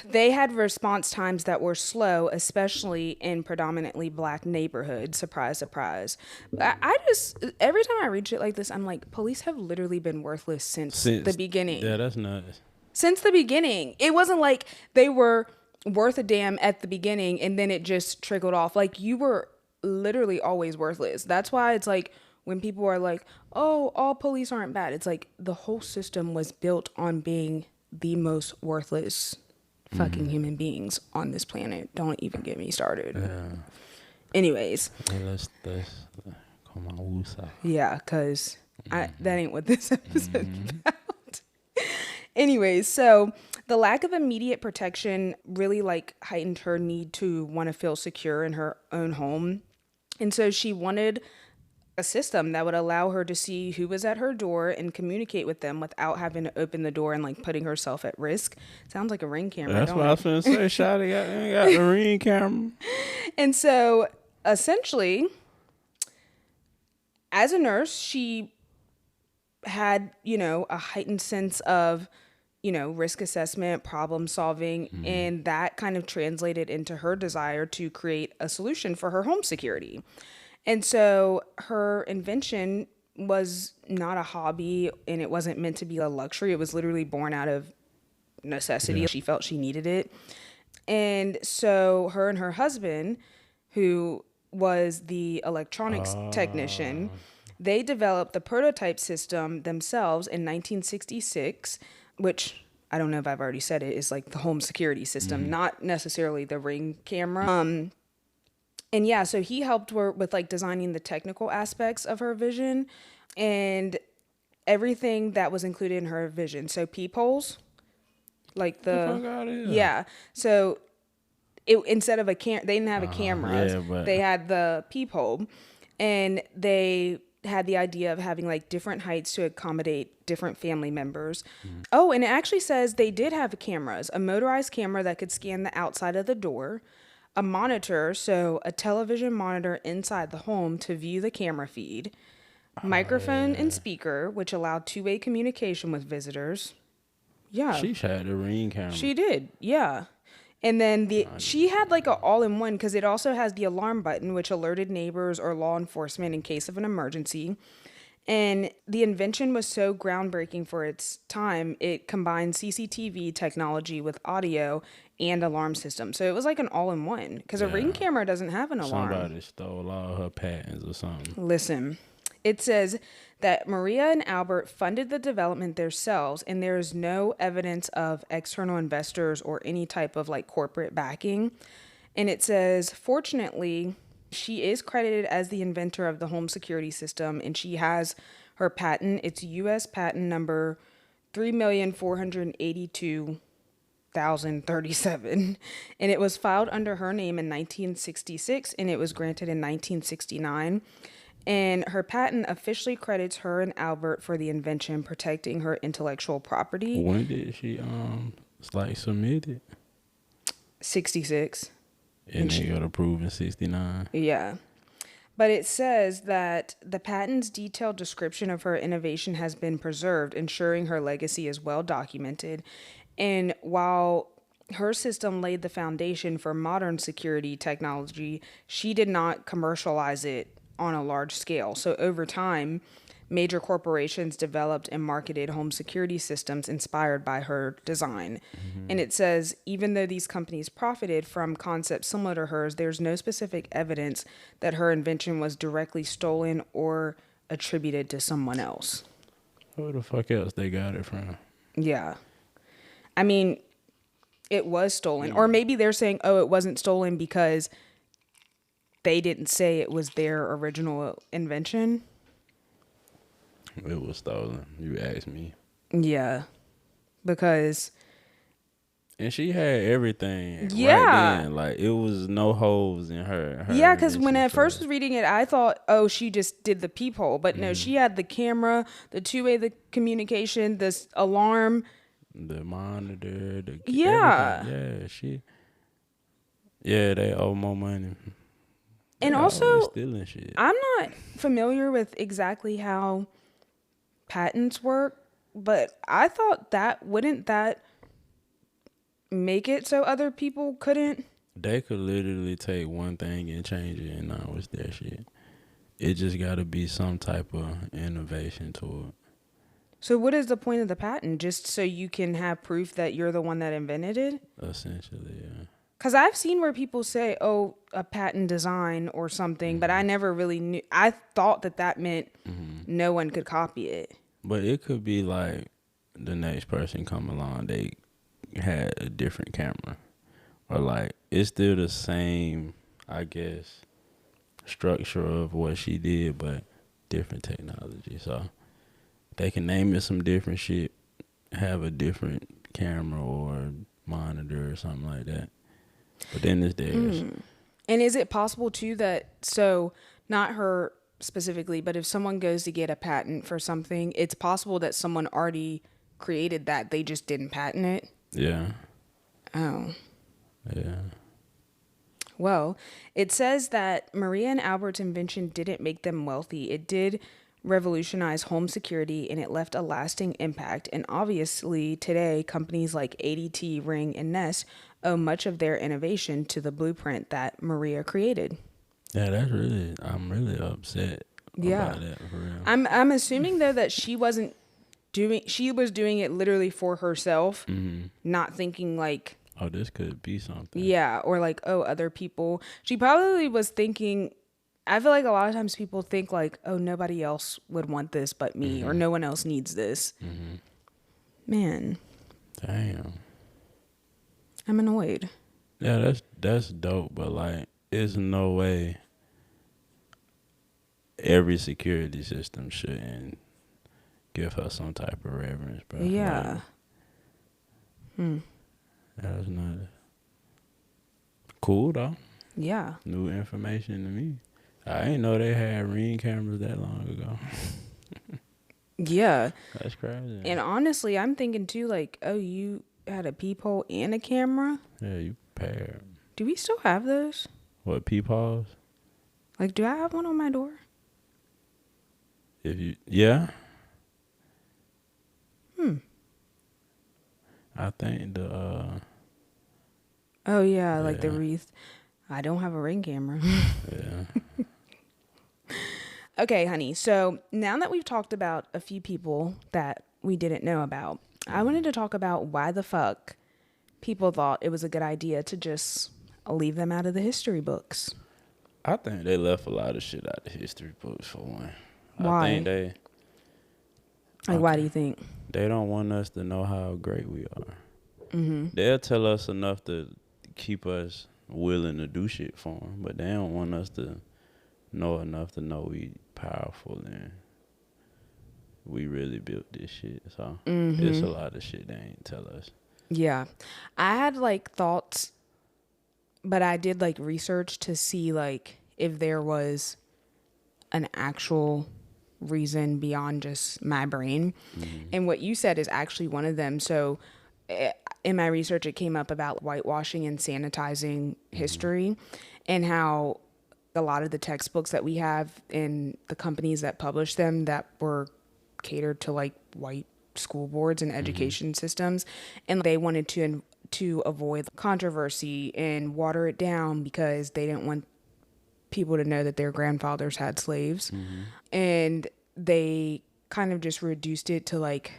they had response times that were slow, especially in predominantly black neighborhoods. Surprise, surprise. I just, every time I read shit like this, I'm like, police have literally been worthless since the beginning. Yeah, that's nuts. Since the beginning. It wasn't like they were worth a damn at the beginning and then it just trickled off. Like, you were literally always worthless. That's why it's like, when people are like, oh, all police aren't bad, it's like the whole system was built on being the most worthless fucking human beings on this planet. Don't even get me started. Yeah. Anyways. Hey, let's come on, woosah. Yeah, because that ain't what this episode's about. Anyways, so the lack of immediate protection really like heightened her need to want to feel secure in her own home. And so she wanted a system that would allow her to see who was at her door and communicate with them without having to open the door and like putting herself at risk. Sounds like a Ring camera. That's what I was going to say. Shawty got the Ring camera. And so essentially, as a nurse, she had, a heightened sense of, risk assessment, problem solving, and that kind of translated into her desire to create a solution for her home security. And so her invention was not a hobby, and it wasn't meant to be a luxury. It was literally born out of necessity. Yeah. She felt she needed it. And so her and her husband, who was the electronics technician, they developed the prototype system themselves in 1966, which I don't know if I've already said it, is like the home security system, not necessarily the Ring camera. And yeah, so he helped her with like designing the technical aspects of her vision and everything that was included in her vision. So peepholes, like yeah. So instead of they didn't have a camera. Yeah, they had the peephole, and they had the idea of having like different heights to accommodate different family members. Oh, and it actually says they did have cameras, a motorized camera that could scan the outside of the door, a monitor, so a television monitor inside the home to view the camera feed, microphone and speaker, which allowed two-way communication with visitors. Yeah. She had a Ring camera. She did, yeah. And then she had like an all-in-one, because it also has the alarm button, which alerted neighbors or law enforcement in case of an emergency. And the invention was so groundbreaking for its time, it combined CCTV technology with audio and alarm system. So it was like an all-in-one, because a Ring camera doesn't have an alarm. Somebody stole all her patents or something. Listen, it says that Maria and Albert funded the development themselves, and there is no evidence of external investors or any type of like corporate backing. And it says, fortunately, she is credited as the inventor of the home security system, and she has her patent. It's U.S. patent number 3,482,037, and it was filed under her name in 1966, and it was granted in 1969. And her patent officially credits her and Albert for the invention, protecting her intellectual property. When did she submit it? 66. And they got approved in 69. Yeah. But it says that the patent's detailed description of her innovation has been preserved, ensuring her legacy is well documented. And while her system laid the foundation for modern security technology. She did not commercialize it on a large scale. So over time, major corporations developed and marketed home security systems inspired by her design. And it says, even though these companies profited from concepts similar to hers, there's no specific evidence that her invention was directly stolen or attributed to someone else. Who the fuck else they got it from? Yeah. I mean, it was stolen. Or maybe they're saying, oh, it wasn't stolen because they didn't say it was their original invention. It was stolen. You asked me. Yeah. Because... And she had everything Yeah. right then. Like, it was no holes in her Yeah, because when I invention, first was reading it, I thought, oh, she just did the peephole. But no, she had the camera, the two-way the communication, this alarm. the monitor, the Yeah. everything. Yeah, they owe more money. And They also, always stealing shit. I'm not familiar with exactly how patents work, but I thought wouldn't that make it so other people couldn't? They could literally take one thing and change it, and now it's their shit. It just got to be some type of innovation to it. So what is the point of the patent? Just so you can have proof that you're the one that invented it? Essentially, yeah. Because I've seen where people say, oh, a patent design or something, but I never really knew. I thought that meant no one could copy it. But it could be like the next person come along, they had a different camera. Or like, it's still the same, I guess, structure of what she did, but different technology. So they can name it some different shit, have a different camera or monitor or something like that. But then it's theirs. And is it possible too that, so not her specifically, but if someone goes to get a patent for something, it's possible that someone already created that, they just didn't patent it? Yeah. Oh. Yeah. Well, it says that Maria and Albert's invention didn't make them wealthy. It did revolutionize home security, and it left a lasting impact. And obviously, today, companies like ADT, Ring, and Nest owe much of their innovation to the blueprint that Maria created. Yeah, I'm really upset about that, for real. I'm assuming, though, that she was doing it literally for herself, not thinking like, Oh, this could be something. yeah, or like, oh, other people. She probably was thinking, I feel like a lot of times people think like, oh, nobody else would want this but me, or no one else needs this. Man, Damn. I'm annoyed. Yeah, that's dope, but like, there's no way every security system shouldn't give her some type of reverence, bro. Yeah. Like, that's not cool though. Yeah. New information to me. I ain't know they had Ring cameras that long ago. Yeah. That's crazy. And honestly, I'm thinking too, like, oh, you had a peephole and a camera? Yeah, you prepared. Do we still have those? What, peepholes? Like, do I have one on my door? Yeah. I think Oh, yeah, like the wreath. I don't have a Ring camera. yeah. Okay, honey. So now that we've talked about a few people that we didn't know about, I wanted to talk about why the fuck people thought it was a good idea to just leave them out of the history books. I think they left a lot of shit out of history books for one. Why? I think why do you think? they don't want us to know how great we are. They'll tell us enough to keep us willing to do shit for them, but they don't want us to know enough to know we powerful and we really built this shit. So it's a lot of shit they ain't tell us. Yeah. I had like thoughts, but I did like research to see like if there was an actual reason beyond just my brain. And what you said is actually one of them. So in my research, it came up about whitewashing and sanitizing history and how a lot of the textbooks that we have in the companies that publish them that were catered to like white school boards and education systems, and they wanted to avoid controversy and water it down because they didn't want people to know that their grandfathers had slaves. And they kind of just reduced it to like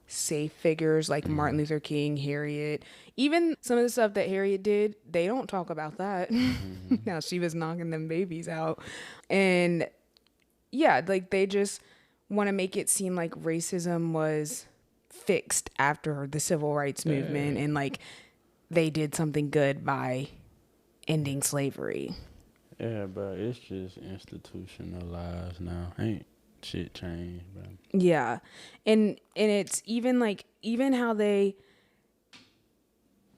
safe figures like Martin Luther King, Harriet. Even some of the stuff that Harriet did, they don't talk about that. Now, she was knocking them babies out. And yeah, like they just want to make it seem like racism was fixed after the civil rights movement and like they did something good by ending slavery. Yeah, bro, it's just institutionalized now. Ain't shit changed, bro. Yeah. And it's even like, even how they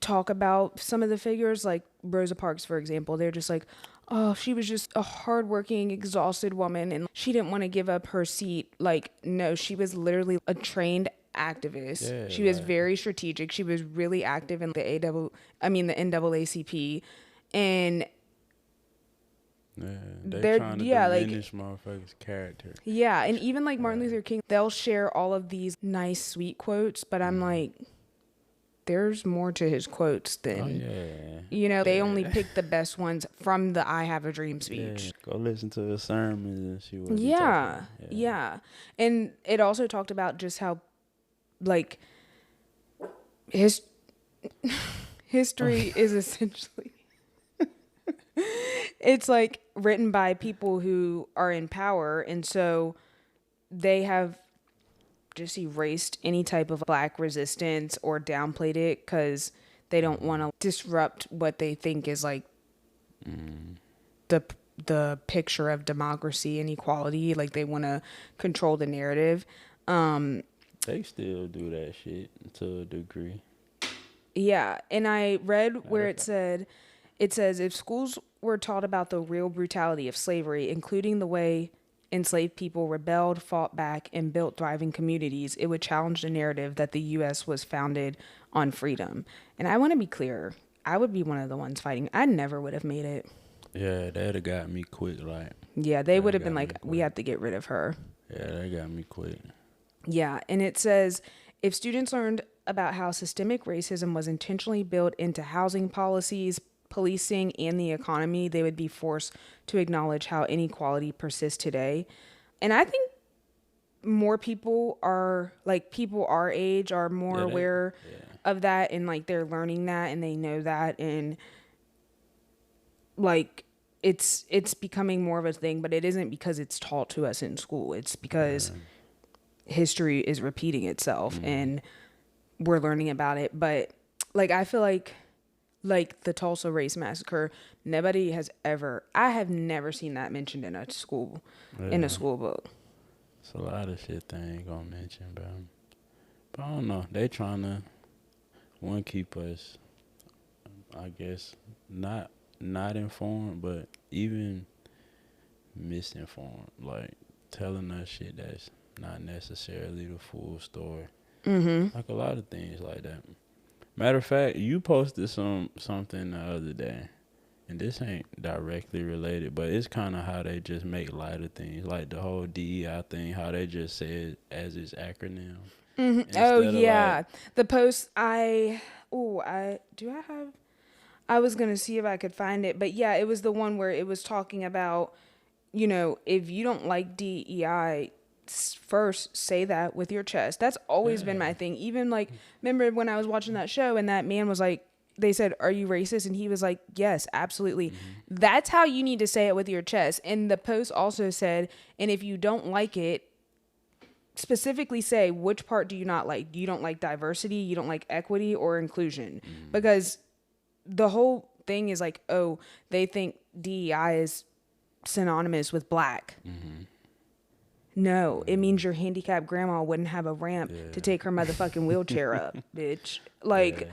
talk about some of the figures, like Rosa Parks, for example, they're just like, oh, she was just a hardworking, exhausted woman and she didn't want to give up her seat. Like, no, she was literally a trained activist. Yeah, she was very strategic. She was really active in the NAACP. And they're trying to diminish motherfuckers' character. Yeah, and even like Martin Luther King, they'll share all of these nice, sweet quotes, but I'm like, there's more to his quotes than, they only pick the best ones from the I Have a Dream speech. Yeah. Go listen to his sermons and see what Yeah. And it also talked about just how, like, history is essentially... It's like written by people who are in power, and so they have just erased any type of black resistance or downplayed it because they don't want to disrupt what they think is like the picture of democracy and equality. Like they want to control the narrative. They still do that shit to a degree. Yeah, and I read where it says if schools were taught about the real brutality of slavery, including the way enslaved people rebelled, fought back, and built thriving communities, it would challenge the narrative that the U.S. was founded on freedom. And I want to be clear, I would be one of the ones fighting. I never would have made it. Yeah, that'd have got me quick. Like, yeah, they would have been like, we have to get rid of her. Yeah, that got me quick. Yeah, and it says, if students learned about how systemic racism was intentionally built into housing policies, policing, and the economy, they would be forced to acknowledge how inequality persists today. And I think more people are, like, people our age are more aware of that, and like they're learning that and they know that, and like it's becoming more of a thing, but it isn't because it's taught to us in school. It's because history is repeating itself and we're learning about it. But like I feel like the Tulsa Race Massacre, I have never seen that mentioned in a school book. It's a lot of shit they ain't gonna mention, bro. But I don't know. They trying to keep us, I guess, not informed, but even misinformed. Like telling us shit that's not necessarily the full story. Like a lot of things like that. Matter of fact, you posted something the other day, and this ain't directly related, but it's kind of how they just make light of things, like the whole DEI thing, how they just say it as its acronym. Oh yeah, the post I was gonna see if I could find it, but yeah, it was the one where it was talking about, if you don't like DEI, first say that with your chest. That's always been my thing. Even like, remember when I was watching that show and that man was like, they said, are you racist? And he was like, yes, absolutely. That's how you need to say it with your chest. And the post also said, and if you don't like it, specifically say, which part do you not like? You don't like diversity, you don't like equity or inclusion? Because the whole thing is like, oh, they think DEI is synonymous with black. No, it means your handicapped grandma wouldn't have a ramp to take her motherfucking wheelchair up, bitch. Like,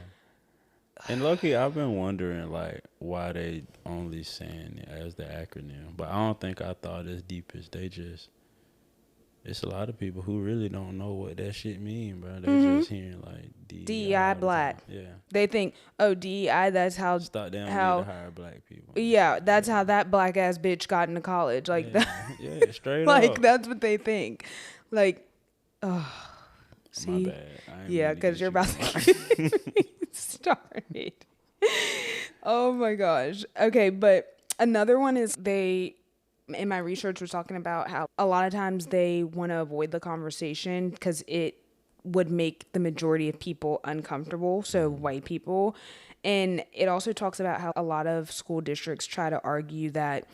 and lucky, I've been wondering like why they only saying it as the acronym, but I don't think I thought as deep as they just. It's a lot of people who really don't know what that shit mean, bro. They just hearing like DEI black. Yeah. They think, oh, DEI, that's how. Stop, they don't need to hire black people. Yeah, that's how that black ass bitch got into college. Like that. Yeah, straight like, up. Like that's what they think. Like, oh, see. My bad. Yeah, because you're about to. started. Oh my gosh. Okay, but another one is in my research was talking about how a lot of times they want to avoid the conversation because it would make the majority of people uncomfortable, so white people. And it also talks about how a lot of school districts try to argue that,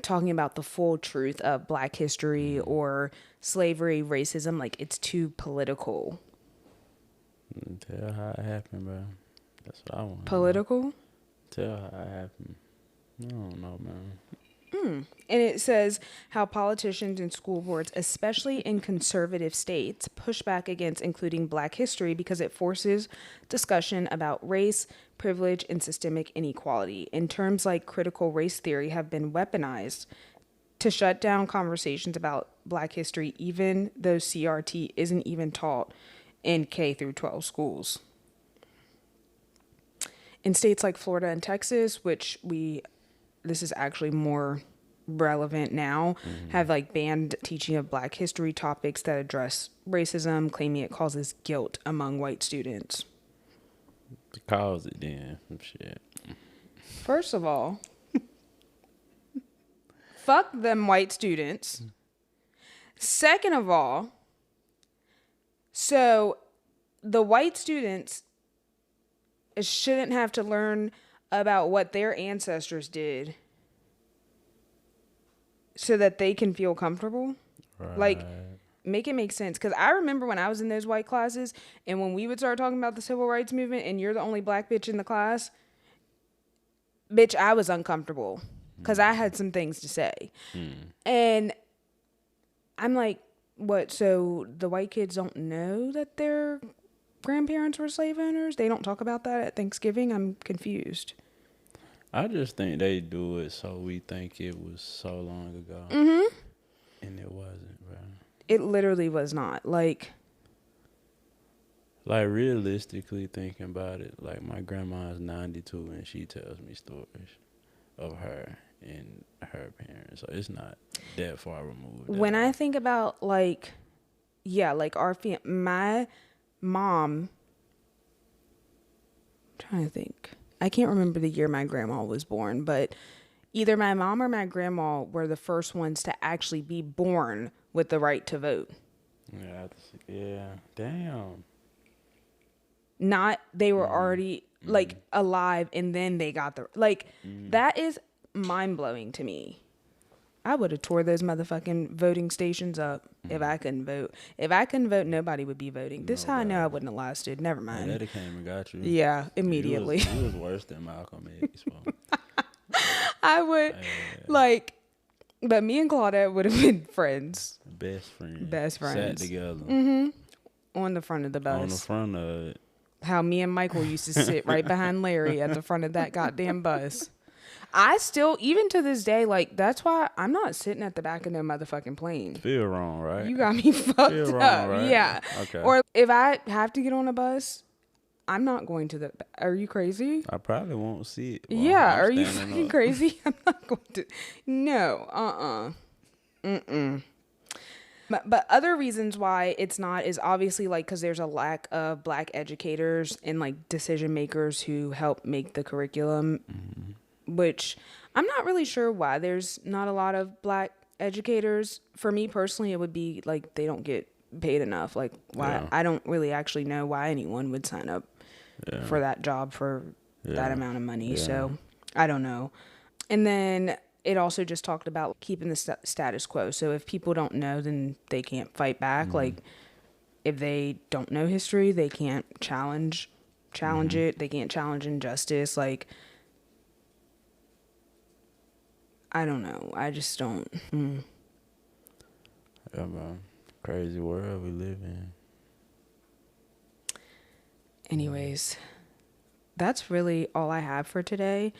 talking about the full truth of Black history or slavery, racism, like it's too political. Tell how it happened, bro. That's what I want. Political? Tell how it happened. I don't know, man. And it says how politicians and school boards, especially in conservative states, push back against including Black history because it forces discussion about race, privilege, and systemic inequality. And terms like critical race theory have been weaponized to shut down conversations about Black history, even though CRT isn't even taught in K through 12 schools. In states like Florida and Texas, which this is actually more relevant now, have like banned teaching of Black history topics that address racism, claiming it causes guilt among white students. Cause it then. Shit. First of all, fuck them white students. Second of all, so the white students shouldn't have to learn about what their ancestors did so that they can feel comfortable. Right. Like, make it make sense. Because I remember when I was in those white classes and when we would start talking about the civil rights movement and you're the only Black bitch in the class, bitch, I was uncomfortable because I had some things to say. And I'm like, what? So the white kids don't know that their grandparents were slave owners? They don't talk about that at Thanksgiving? I'm confused. I just think they do it so we think it was so long ago. And it wasn't, bro. It literally was not. Like realistically thinking about it, like my grandma is 92 and she tells me stories of her and her parents. So it's not that far removed. When I think about my mom, I'm trying to think. I can't remember the year my grandma was born, but either my mom or my grandma were the first ones to actually be born with the right to vote. Yeah. Damn. Not they were already alive and then they got that is mind-blowing to me. I would have tore those motherfucking voting stations up if I couldn't vote. If I couldn't vote, nobody would be voting. This is how I know I wouldn't have lasted. Never mind. That came and got you. Yeah, immediately. You was worse than Malcolm X. I would, but me and Claudette would have been friends. Best friends. Sat together. On the front of the bus. On the front of it. How me and Michael used to sit right behind Larry at the front of that goddamn bus. I still, even to this day, that's why I'm not sitting at the back of no motherfucking plane. Feel wrong, right? You got me fucked Feel wrong, up. right? Yeah. Okay. Or if I have to get on a bus, I'm not going to the. Are you crazy? I probably won't see it. Yeah. Are you fucking crazy? I'm not going to. No. But other reasons why it's not is obviously because there's a lack of Black educators and decision makers who help make the curriculum. Which I'm not really sure why there's not a lot of Black educators. For me personally, it would be they don't get paid enough. Why? Yeah. I don't really actually know why anyone would sign up for that job for that amount of money. Yeah. So I don't know. And then it also just talked about keeping the status quo. So if people don't know, then they can't fight back. If they don't know history, they can't challenge it. They can't challenge injustice. I don't know. I just don't. Yeah, man. Crazy world we live in. Anyways, that's really all I have for today.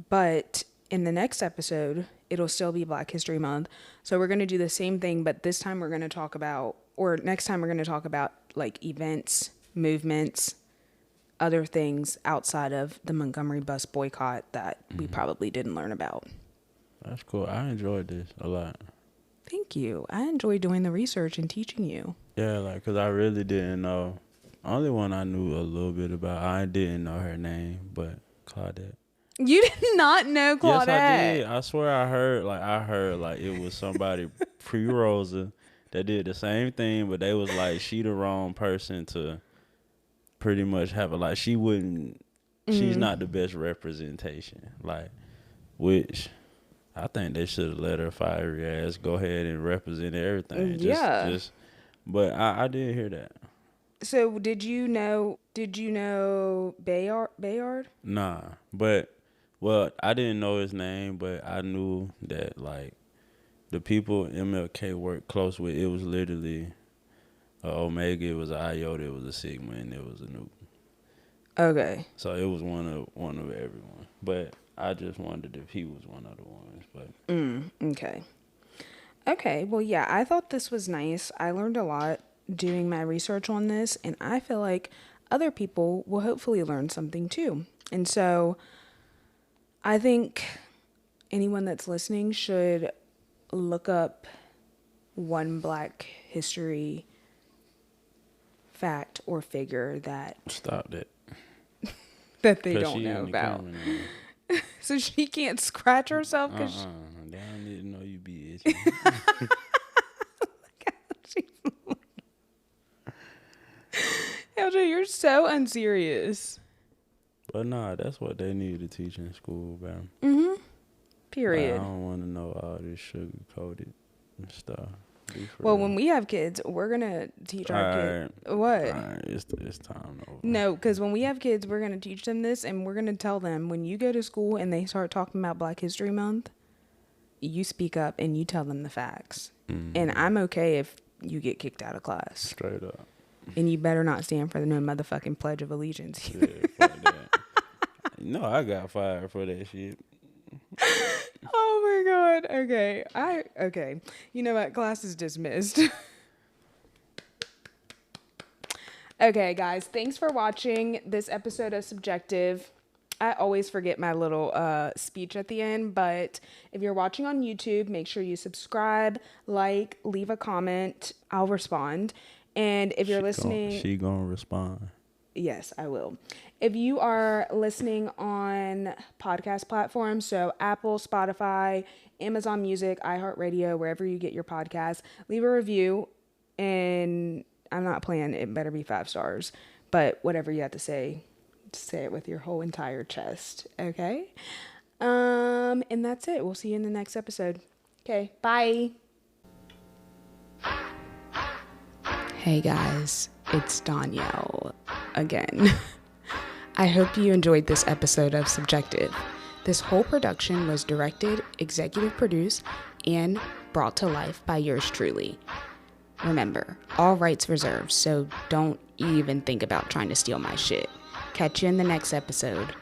But in the next episode, it'll still be Black History Month. So we're going to do the same thing, but this time we're going to talk about, events, movements, other things outside of the Montgomery bus boycott that we probably didn't learn about. That's cool. I enjoyed this a lot. Thank you. I enjoy doing the research and teaching you. Yeah, because I really didn't know Only one I knew a little bit about. I didn't know her name, but Claudette. You did not know Claudette? Yes, I did. I swear I heard like it was somebody pre-Rosa that did the same thing, but they was like, she the wrong person to pretty much have it. Like, she wouldn't, she's not the best representation. Like, which I think they should have let her fiery ass go ahead and represent everything. But I did hear that. So did you know Bayard? Nah, but well, I didn't know his name, but I knew that like the people MLK worked close with, it was literally a Omega, it was an Iota, it was a Sigma, and it was a Nu. Okay. So it was one of everyone. But I just wondered if he was one of the ones. But okay. Okay. Well, yeah, I thought this was nice. I learned a lot doing my research on this, and I feel like other people will hopefully learn something too. And so I think anyone that's listening should look up one Black history fact or figure that stop that. that they don't know about. So she can't scratch herself because they don't need to know you be itching. LJ, you're so unserious. But nah, that's what they need to teach in school, man. Period. Like, I don't want to know all this sugar coated stuff. Well, when we have kids, we're gonna teach our kids what? It's time over. No, because when we have kids, we're gonna teach them this, and we're gonna tell them when you go to school and they start talking about Black History Month, you speak up and you tell them the facts. And I'm okay if you get kicked out of class. Straight up. And you better not stand for the no motherfucking Pledge of Allegiance. Yeah, fuck that. No, I got fired for that shit. Oh my God. Okay. You know what? Class is dismissed. Okay, guys. Thanks for watching this episode of Subjective. I always forget my little speech at the end, but if you're watching on YouTube, make sure you subscribe, like, leave a comment. I'll respond. And if you're listening... She gonna respond. Yes, I will. If you are listening on podcast platforms, so Apple, Spotify, Amazon Music, iHeartRadio, wherever you get your podcasts, leave a review. And I'm not playing, it better be 5 stars. But whatever you have to say it with your whole entire chest. Okay? And that's it. We'll see you in the next episode. Okay, bye. Hey guys, it's Danielle again. I hope you enjoyed this episode of Subjective. This whole production was directed, executive produced, and brought to life by yours truly. Remember, all rights reserved, so don't even think about trying to steal my shit. Catch you in the next episode.